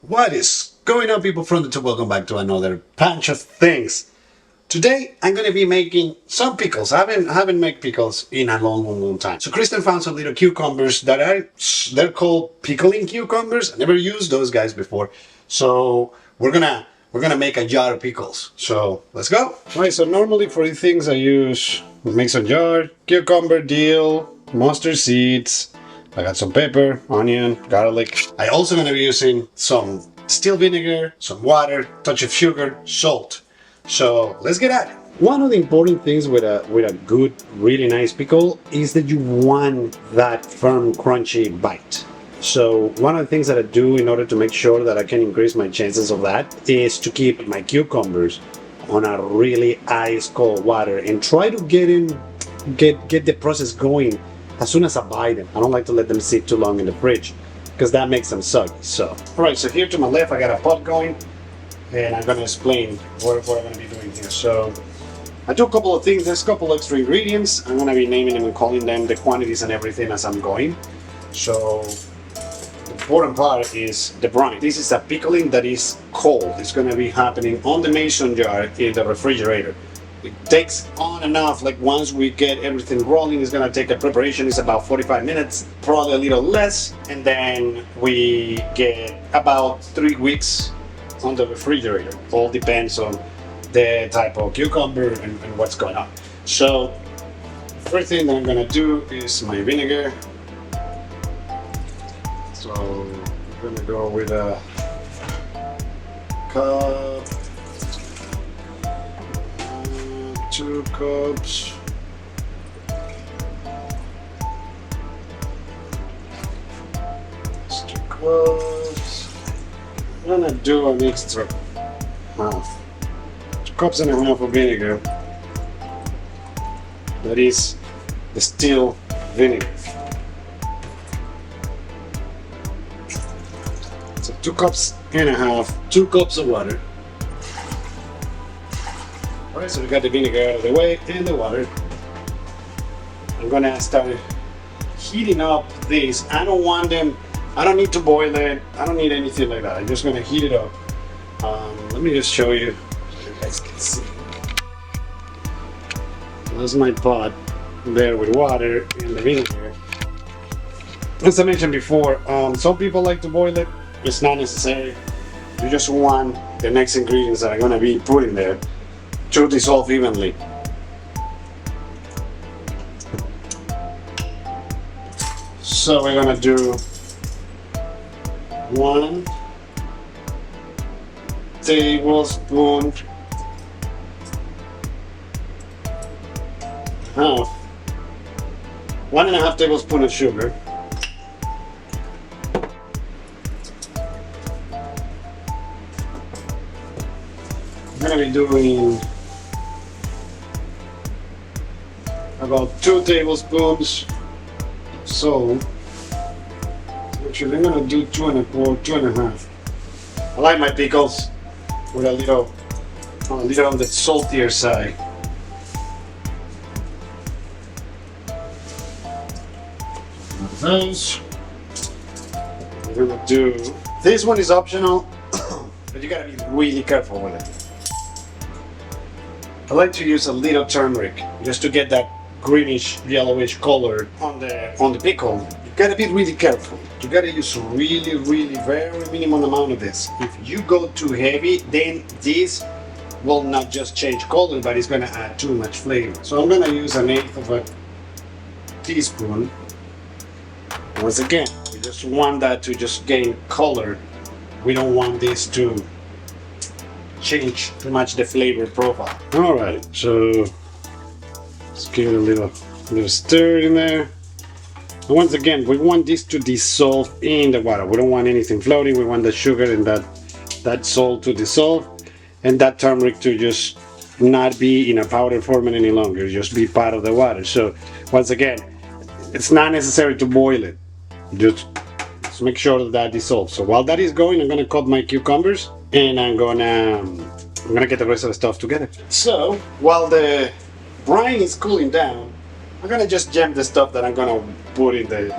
What is going on, people from the top? Welcome back to another Pancho things. Today I'm going to be making some pickles. I haven't made pickles in a long time. So Kristen found some little cucumbers that they're called pickling cucumbers. I never used those guys before. So we're gonna make a jar of pickles. So let's go. Alright, so normally for these things I use mixer jar, cucumber, dill, mustard seeds. I got some pepper, onion, garlic. I also gonna be using some still vinegar, some water, touch of sugar, salt. So let's get at it. One of the important things with a good, really nice pickle is that you want that firm, crunchy bite. So one of the things that I do in order to make sure that I can increase my chances of that is to keep my cucumbers on a really ice cold water and try to get the process going as soon as I buy them. I don't like to let them sit too long in the fridge because that makes them soggy. So, alright, so here to my left I got a pot going and I'm going to explain what I'm going to be doing here. So, I do a couple of things. There's a couple extra ingredients. I'm going to be naming them and calling them the quantities and everything as I'm going. So, the important part is the brine. This is a pickling that is cold. It's going to be happening on the mason jar in the refrigerator. It takes on and off, like once we get everything rolling, it's gonna take a preparation, it's about 45 minutes, probably a little less, and then we get about 3 weeks on the refrigerator. All depends on the type of cucumber and what's going on. So, first thing that I'm gonna do is my vinegar. So, I'm gonna go with a cup. 2 cups. That's 2 cups. I'm gonna do an extra half. 2 cups and a half of vinegar. That is the still vinegar. So 2 cups and a half, 2 cups of water. Alright, so we got the vinegar out of the way and the water. I'm gonna start heating up this. I don't need to boil it. I don't need anything like that. I'm just gonna heat it up. Let me just show you so you guys can see. That's my pot there with water and the vinegar. As I mentioned before, some people like to boil it. It's not necessary. You just want the next ingredients that I'm gonna be putting there to dissolve evenly. So we're gonna do 1 tablespoon, half, 1.5 tablespoon of sugar. I'm gonna be doing about 2 tablespoons of salt. Actually, I'm gonna do 2.25. I like my pickles with a little on the saltier side. Those. I'm gonna do. This one is optional, but you gotta be really careful with it. I like to use a little turmeric just to get that greenish yellowish color on the pickle. You gotta be really careful. You gotta use really very minimum amount of this. If you go too heavy, then this will not just change color, but it's gonna add too much flavor. So I'm gonna use 1/8 of a teaspoon. Once again, we just want that to just gain color. We don't want this to change too much the flavor profile. Alright, so let's give it a little stir in there. And once again, we want this to dissolve in the water. We don't want anything floating. We want the sugar and that salt to dissolve and that turmeric to just not be in a powder form any longer, just be part of the water. So once again, it's not necessary to boil it. Just make sure that dissolves. So while that is going, I'm gonna cut my cucumbers and I'm gonna get the rest of the stuff together. So while the brine is cooling down, I'm gonna just jam the stuff that I'm gonna put in the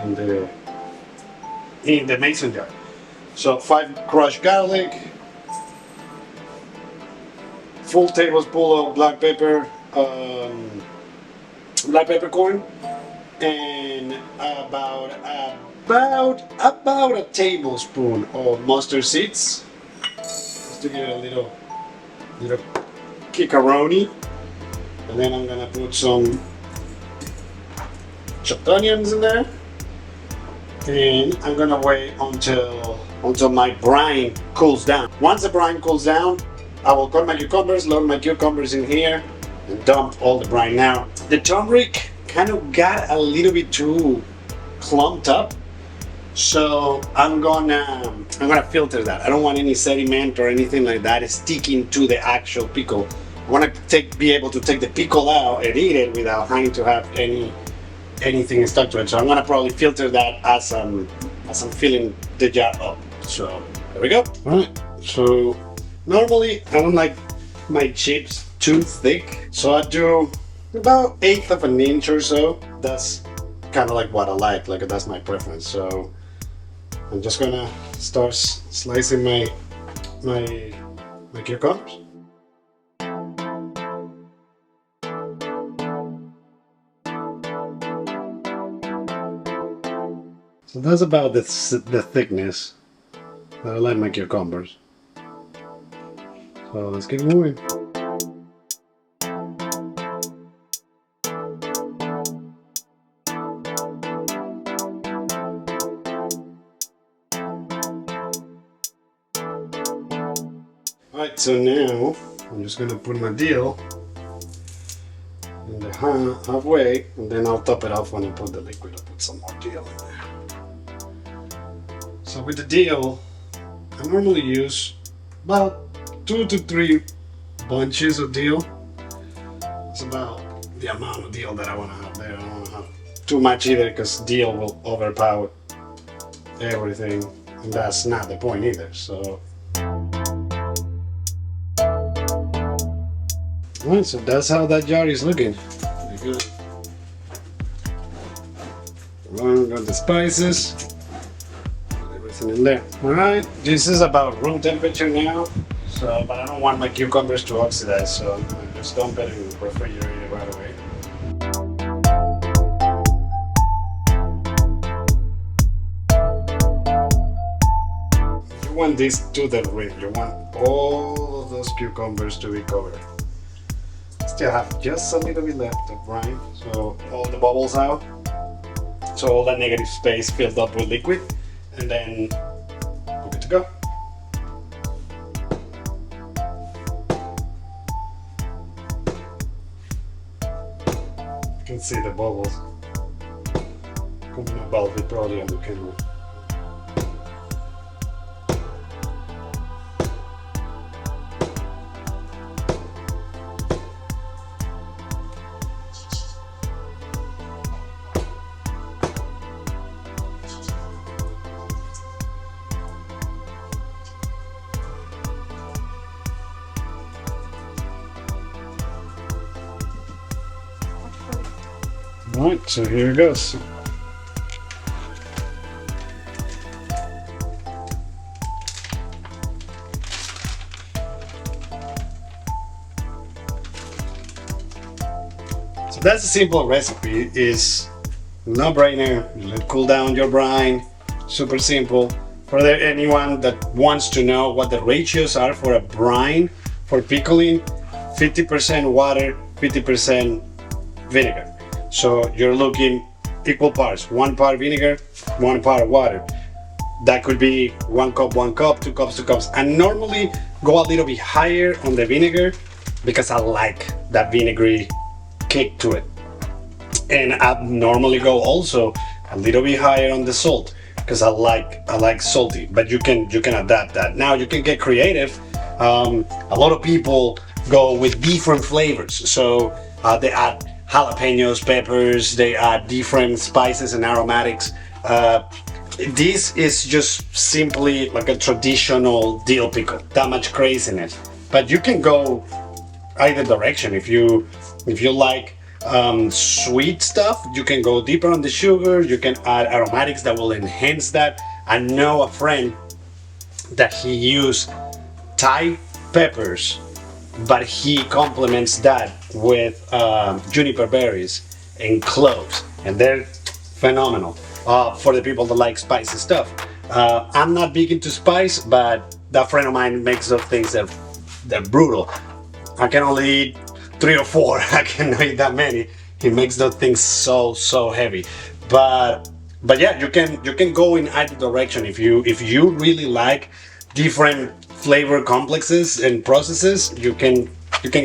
mason jar. So 5 crushed garlic, full tablespoon of black peppercorn, and about a tablespoon of mustard seeds, just to give it a little kickaroni. And then I'm gonna put some chopped onions in there, and I'm gonna wait until my brine cools down. Once the brine cools down, I will cut my cucumbers, load my cucumbers in here, and dump all the brine. Now, the turmeric kind of got a little bit too clumped up, so I'm gonna filter that. I don't want any sediment or anything like that sticking to the actual pickle. I want to be able to take the pickle out and eat it without having to have anything stuck to it. So I'm gonna probably filter that as I'm filling the jar up. So there we go. All right. So normally I don't like my chips too thick, so I do about 1/8 of an inch or so. That's kind of like what I like. Like that's my preference. So I'm just gonna start slicing my cucumbers. So that's about the thickness that I like my cucumbers. So let's keep moving. Alright, so now I'm just gonna put my dill in the halfway, and then I'll top it off when I put the liquid. I'll put some more dill in there. So with the dill, I normally use about 2 to 3 bunches of dill. It's about the amount of dill that I want to have there. I don't want to have too much either, because dill will overpower everything, and that's not the point either. So, alright, so that's how that jar is looking. Pretty good. Got the spices. In there. Alright, this is about room temperature now, so but I don't want my cucumbers to oxidize, so I'm gonna just dump it in the refrigerator right away. You want this to the rim, you want all of those cucumbers to be covered. Still have just a little bit left of brine, so all the bubbles out, so all that negative space filled up with liquid. And then we're good to go. You can see the bubbles coming about it probably on the camera. Alright, so here it goes. So that's a simple recipe. It's no-brainer. You let cool down your brine. Super simple. For anyone that wants to know what the ratios are for a brine for pickling, 50% water, 50% vinegar. So you're looking equal parts, 1 part vinegar, 1 part water. That could be 1 cup, 1 cup, 2 cups, 2 cups. And normally go a little bit higher on the vinegar because I like that vinegary kick to it. And I normally go also a little bit higher on the salt because I like salty, but you can adapt that. Now you can get creative. A lot of people go with different flavors. So they add jalapenos, peppers, they add different spices and aromatics. This is just simply like a traditional dill pickle, that much craziness. But you can go either direction. If you like sweet stuff, you can go deeper on the sugar. You can add aromatics that will enhance that. I know a friend that he used Thai peppers, but he complements that with juniper berries and cloves, and they're phenomenal for the people that like spicy stuff. I'm not big into spice, but that friend of mine makes those things that they're brutal. I can only eat 3 or 4. I cannot eat that many. He makes those things so heavy. But yeah, you can go in either direction. If you really like different flavor complexes and processes, you can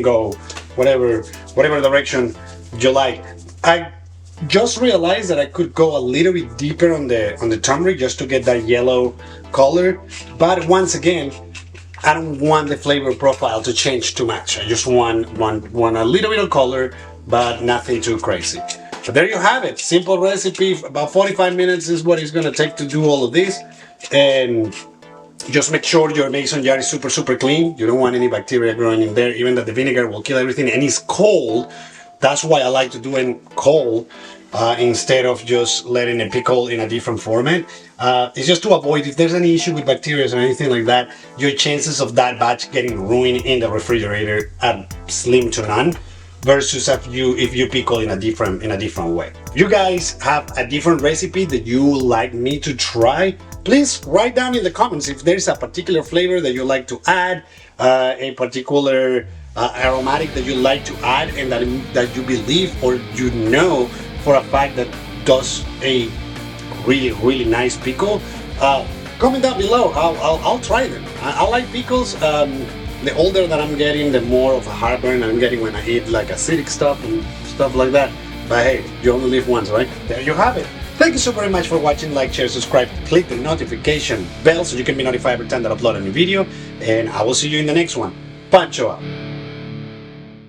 go whatever direction you like. I just realized that I could go a little bit deeper on the turmeric just to get that yellow color. But once again, I don't want the flavor profile to change too much. I just want a little bit of color, but nothing too crazy. But there you have it. Simple recipe. About 45 minutes is what it's gonna take to do all of this. And just make sure your mason jar is super clean. You don't want any bacteria growing in there. Even that the vinegar will kill everything, and it's cold. That's why I like to do it cold instead of just letting it pickle in a different format. It's just to avoid, if there's any issue with bacteria or anything like that, your chances of that batch getting ruined in the refrigerator are slim to none. Versus if you pickle in a different way. If you guys have a different recipe that you would like me to try, please write down in the comments if there's a particular flavor that you like to add, a particular aromatic that you like to add, and that you believe or you know for a fact that does a really nice pickle. Comment down below. I'll try them. I like pickles. The older that I'm getting, the more of a heartburn I'm getting when I eat like acidic stuff and stuff like that. But hey, you only live once, right? There you have it. Thank you so very much for watching. Like, share, subscribe, click the notification bell so you can be notified every time that I upload a new video. And I will see you in the next one. Pancho out.